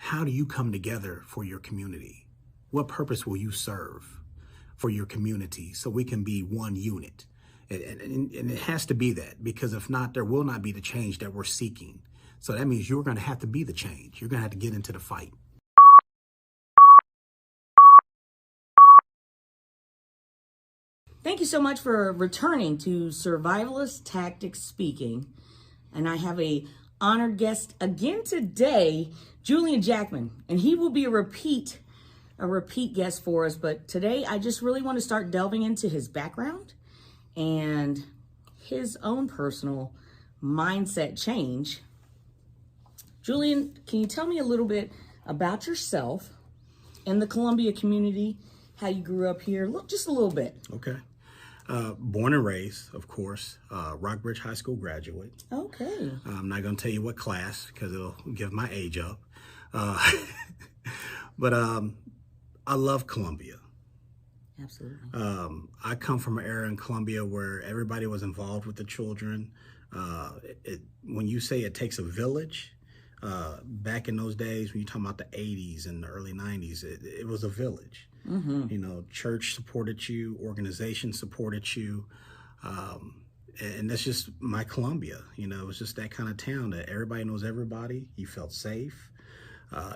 how do you come together for your community? What purpose will you serve for your community so we can be one unit? And it has to be that, because if not, there will not be the change that we're seeking. So that means you're going to have to be the change. You're going to have to get into the fight. Thank you so much for returning to Survivalist Tactics Speaking. And I have a honored guest again today, Julian Jackman, and he will be a repeat guest for us. But today I just really want to start delving into his background and his own personal mindset change. Julian, can you tell me a little bit about yourself and the Columbia community, how you grew up here? Just a little bit. Okay. Born and raised, of course, Rockbridge High School graduate. Okay. I'm not going to tell you what class because it'll give my age up. But I love Columbia. Absolutely. I come from an era in Columbia where everybody was involved with the children. When you say it takes a village, back in those days, when you're talking about the 80s and the early 90s, it was a village. Mm-hmm. You know, church supported you, organization supported you. And that's just my Columbia. You know, it was just that kind of town that everybody knows everybody. You felt safe.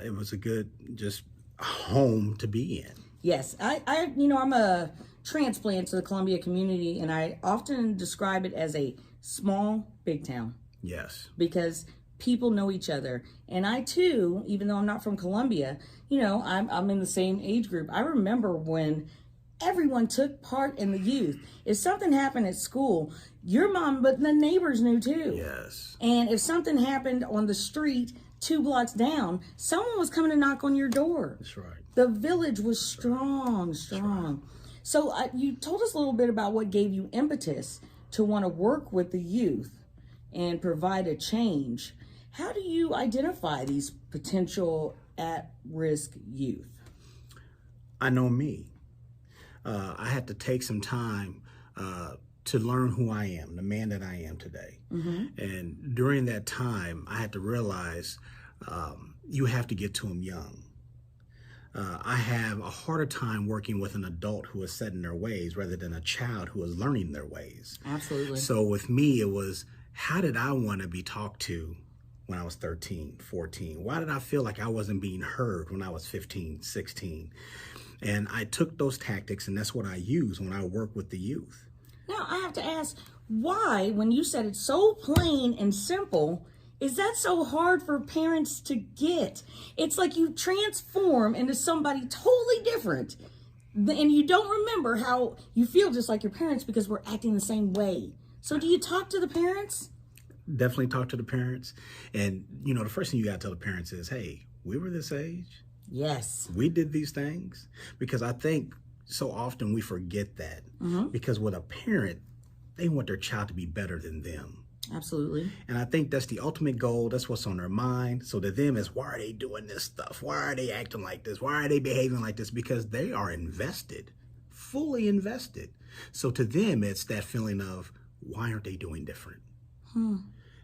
It was a good, just home to be in. Yes, I'm a transplant to the Columbia community, and I often describe it as a small, big town. Yes. Because people know each other. And I too, even though I'm not from Columbia, I'm in the same age group. I remember when everyone took part in the youth. If something happened at school, your mom, but the neighbors knew too. Yes. And if something happened on the street 2 blocks down, someone was coming to knock on your door. That's right. The village was strong. Right. So you told us a little bit about what gave you impetus to want to work with the youth and provide a change. How do you identify these potential at-risk youth? I know me. I had to take some time to learn who I am, the man that I am today. Mm-hmm. And during that time, I had to realize you have to get to them young. I have a harder time working with an adult who is set in their ways rather than a child who is learning their ways. Absolutely. So with me, it was, how did I want to be talked to when I was 13, 14? Why did I feel like I wasn't being heard when I was 15, 16? And I took those tactics, and that's what I use when I work with the youth. Now, I have to ask, why, when you said it's so plain and simple, is that so hard for parents to get? It's like you transform into somebody totally different, and you don't remember how you feel just like your parents because we're acting the same way. So do you talk to the parents? Definitely talk to the parents. And, the first thing you got to tell the parents is, hey, we were this age. Yes. We did these things. Because I think so often we forget that. Mm-hmm. Because with a parent, they want their child to be better than them. Absolutely. And I think that's the ultimate goal. That's what's on their mind. So to them is, why are they doing this stuff? Why are they acting like this? Why are they behaving like this? Because they are invested, fully invested. So to them, it's that feeling of, why aren't they doing different?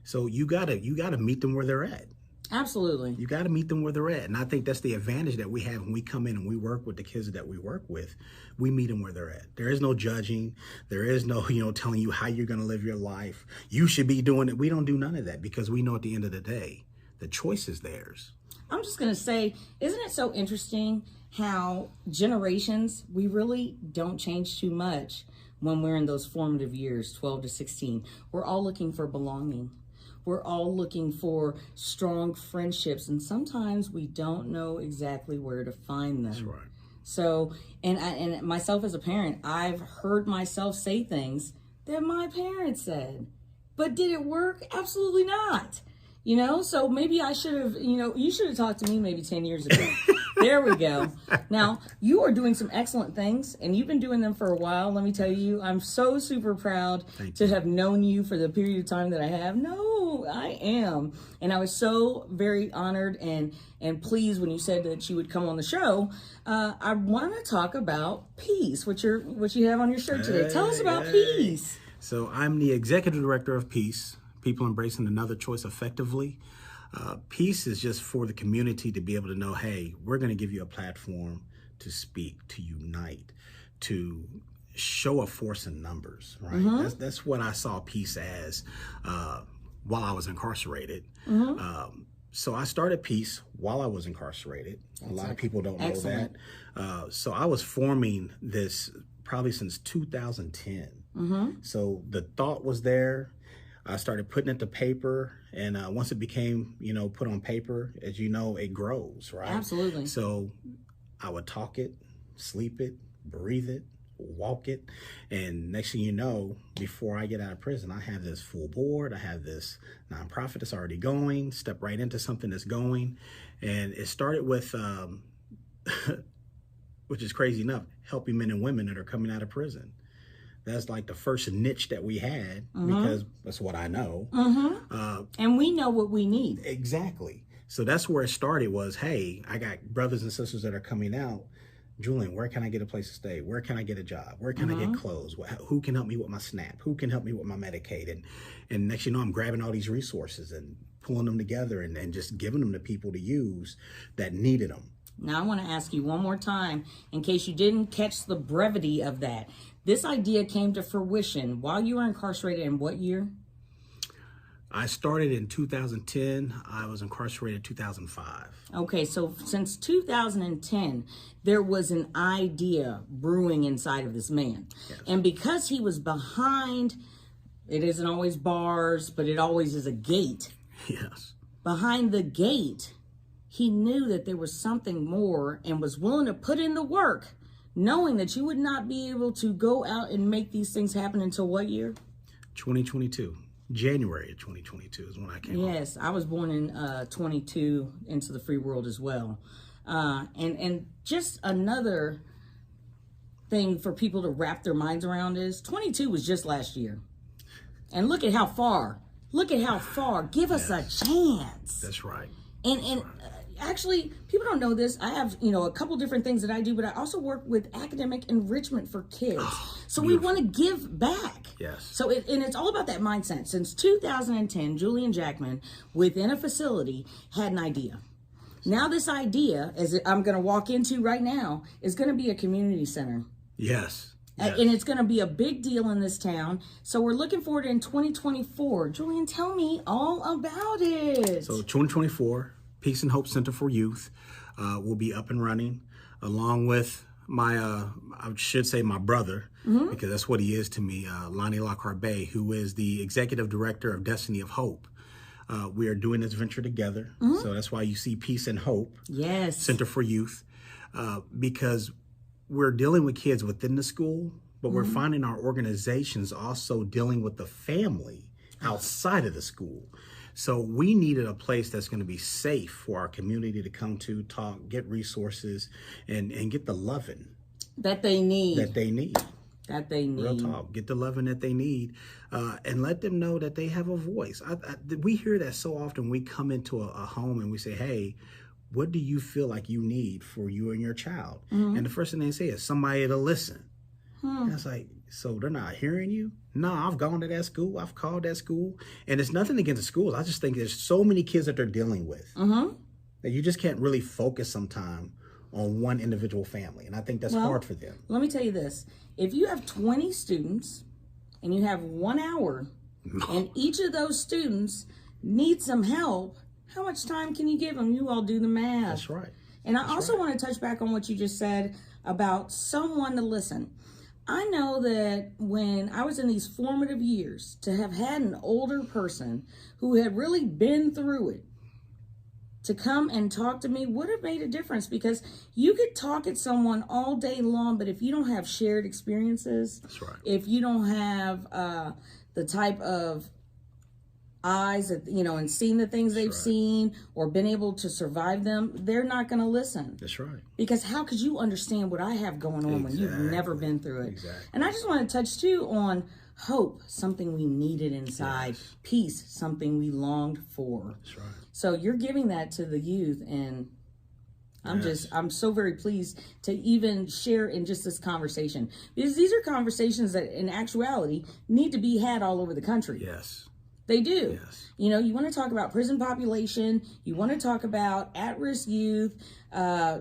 So you gotta meet them where they're at. Absolutely. You got to meet them where they're at. And I think that's the advantage that we have when we come in and we work with the kids that we work with. We meet them where they're at. There is no judging. There is no, telling you how you're going to live your life. You should be doing it. We don't do none of that because we know at the end of the day, the choice is theirs. I'm just going to say, isn't it so interesting how generations, we really don't change too much when we're in those formative years, 12 to 16. We're all looking for belonging. We're all looking for strong friendships, and sometimes we don't know exactly where to find them. That's right. So, and myself as a parent, I've heard myself say things that my parents said, but did it work? Absolutely not. So maybe I should have, you should have talked to me maybe 10 years ago. There we go. Now, you are doing some excellent things, and you've been doing them for a while. Let me tell you, I'm so super proud to have known you for the period of time that I have. No, I am. And I was so very honored and pleased when you said that you would come on the show. I want to talk about peace, what you have on your shirt today. Tell us about peace. So I'm the executive director of Peace, People Embracing Another Choice Effectively. Peace is just for the community to be able to know, hey, we're going to give you a platform to speak, to unite, to show a force in numbers, right? That's what I saw peace as while I was incarcerated. So I started Peace while I was incarcerated. A lot of people don't know that. So I was forming this probably since 2010. So the thought was there. I started putting it to paper, and once it became, put on paper, as you know, it grows, right? Absolutely. So I would talk it, sleep it, breathe it, walk it, and next thing you know, before I get out of prison, I have this full board, I have this nonprofit that's already going, step right into something that's going, and it started with, which is crazy enough, helping men and women that are coming out of prison. That's like the first niche that we had because that's what I know. And we know what we need. Exactly. So that's where it started was, hey, I got brothers and sisters that are coming out. Julian, where can I get a place to stay? Where can I get a job? Where can I get clothes? Who can help me with my SNAP? Who can help me with my Medicaid? And next, I'm grabbing all these resources and pulling them together and just giving them to people to use that needed them. Now, I want to ask you one more time, in case you didn't catch the brevity of that. This idea came to fruition while you were incarcerated in what year? I started in 2010. I was incarcerated in 2005. Okay, so since 2010, there was an idea brewing inside of this man. Yes. And because he was behind, it isn't always bars, but it always is a gate. Yes. Behind the gate, he knew that there was something more and was willing to put in the work, knowing that you would not be able to go out and make these things happen until what year? 2022. January of 2022 is when I came home. Yes, I was born in 22 into the free world as well. And just another thing for people to wrap their minds around is 22 was just last year. And look at how far. Look at how far. Give us a chance. That's right. And actually, people don't know this. I have, a couple different things that I do, but I also work with academic enrichment for kids. So we want to give back. Yes. So it's all about that mindset. Since 2010, Julian Jackman, within a facility, had an idea. Now this idea, as I'm going to walk into right now, is going to be a community center. Yes. And it's going to be a big deal in this town. So we're looking forward in 2024. Julian, tell me all about it. So 2024. Peace and Hope Center for Youth will be up and running, along with my, I should say my brother, because that's what he is to me, Lonnie Lockhart Bay, who is the Executive Director of Destiny of Hope. We are doing this venture together, so that's why you see Peace and Hope Center for Youth, because we're dealing with kids within the school, but we're finding our organizations also dealing with the family outside of the school. So we needed a place that's going to be safe for our community to come to, talk, get resources, and get the loving that they need. Real talk. Get the loving that they need, and let them know that they have a voice. We hear that so often. We come into a home and we say, hey, what do you feel like you need for you and your child? And the first thing they say is somebody to listen. And it's like, so they're not hearing you? No, I've gone to that school. I've called that school. And it's nothing against the schools. I just think there's so many kids that they're dealing with that you just can't really focus sometime on one individual family. And I think that's hard for them. Let me tell you this. If you have 20 students and you have 1 hour and each of those students needs some help, how much time can you give them? You all do the math. That's right. And I also want to touch back on what you just said about someone to listen. I know that when I was in these formative years, to have had an older person who had really been through it, to come and talk to me would have made a difference, because you could talk at someone all day long, but if you don't have shared experiences, that's right. If you don't have the type of eyes that, and seen the things they've seen or been able to survive them, they're not going to listen. That's right. Because how could you understand what I have going on when you've never been through it? Exactly. And I just want to touch too on hope, something we needed inside, peace, something we longed for. That's right. So you're giving that to the youth, and I'm so very pleased to even share in just this conversation, because these are conversations that in actuality need to be had all over the country. Yes. They do. Yes. You know, you want to talk about prison population, you want to talk about at-risk youth,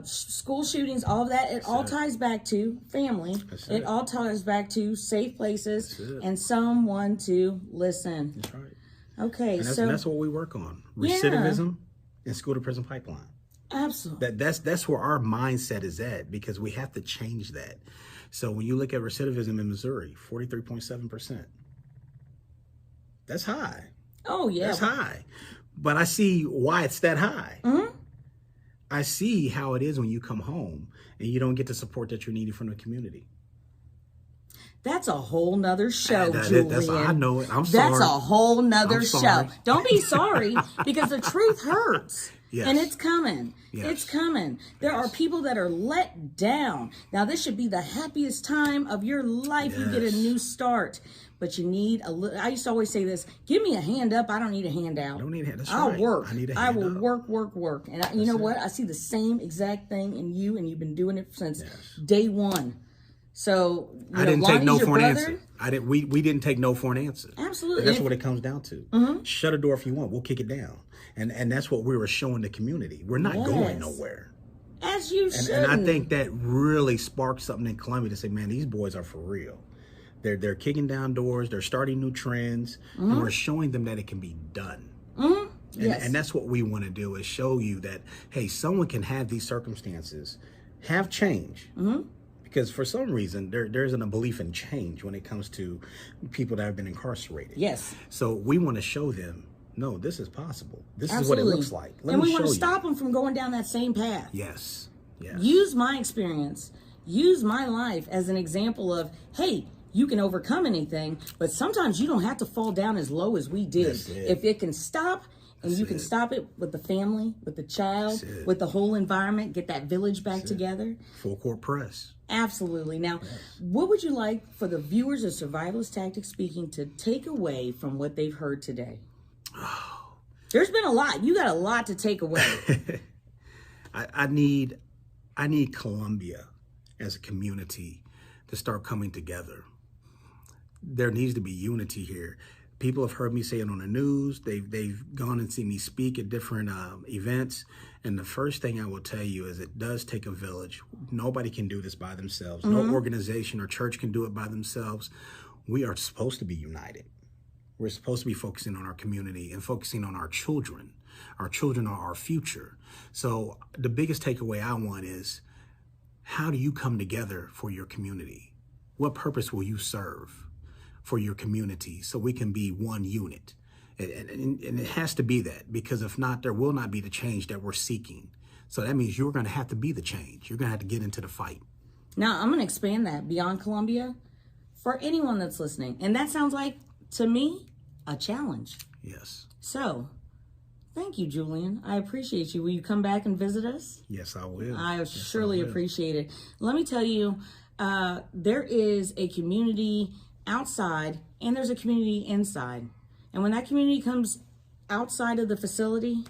school shootings, all of that. It all ties back to family. It all ties back to safe places and someone to listen. That's right. Okay, and so that's what we work on. Recidivism and school to prison pipeline. Absolutely. That's where our mindset is at, because we have to change that. So when you look at recidivism in Missouri, 43.7%. That's high. Oh, yeah. That's high. But I see why it's that high. Mm-hmm. I see how it is when you come home and you don't get the support that you're needing from the community. That's a whole nother show, Julian. I know it. I'm sorry. That's a whole nother show. Sorry. Don't be sorry, because the truth hurts. Yes. And it's coming. Yes. It's coming. There are people that are let down. Now, this should be the happiest time of your life. Yes. You get a new start. But you need a little. I used to always say this: give me a hand up. I don't need a handout. I don't need a hand. That's I'll right. work. I need a I hand will up. work. And you know what? I see the same exact thing in you, and you've been doing it since Yes. day one. So I didn't take no for an brother. answer. We didn't take no for an answer. Absolutely. And that's what it comes down to. Mm-hmm. Shut a door if you want. We'll kick it down. And that's what we were showing the community. We're not going nowhere. As you should. And I think that really sparked something in Columbia to say, man, these boys are for real. They're kicking down doors. They're starting new trends. Mm-hmm. And we're showing them that it can be done. Mm-hmm. Yes. And that's what we want to do, is show you that, hey, someone can have these circumstances, have change. Mm-hmm. Because for some reason, there isn't a belief in change when it comes to people that have been incarcerated. Yes. So we want to show them, no, this is possible. This Absolutely. is what it looks like. And we want to stop them from going down that same path. Yes. Yes. Use my experience, use my life as an example of, hey, you can overcome anything, but sometimes you don't have to fall down as low as we did. If it can stop, and you can stop it with the family, with the child, with the whole environment, get that village back together. Full court press. Absolutely. Now, what would you like for the viewers of Survivalist Tactics Speaking to take away from what they've heard today? There's been a lot. You got a lot to take away. I need Columbia as a community to start coming together. There needs to be unity here. People have heard me say it on the news. They've gone and seen me speak at different events. And the first thing I will tell you is it does take a village. Nobody can do this by themselves. No organization or church can do it by themselves. We are supposed to be united. We're supposed to be focusing on our community and focusing on our children. Our children are our future. So the biggest takeaway I want is, how do you come together for your community? What purpose will you serve for your community so we can be one unit? And it has to be that, because if not, there will not be the change that we're seeking. So that means you're going to have to be the change. You're going to have to get into the fight. Now, I'm going to expand that beyond Columbia for anyone that's listening. And that sounds like, to me, a challenge. Yes. So, thank you, Julian. I appreciate you. Will you come back and visit us? Yes, I will. I surely appreciate it. Let me tell you, there is a community outside and there's a community inside. And when that community comes outside of the facility,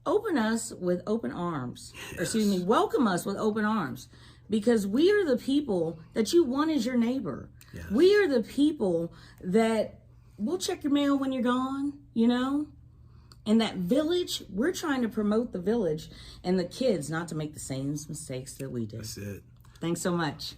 open us with open arms. Yes. Or excuse me, welcome us with open arms. Because we are the people that you want as your neighbor. Yes. We are the people that will check your mail when you're gone, you know? And that village, we're trying to promote the village and the kids not to make the same mistakes that we did. That's it. Thanks so much.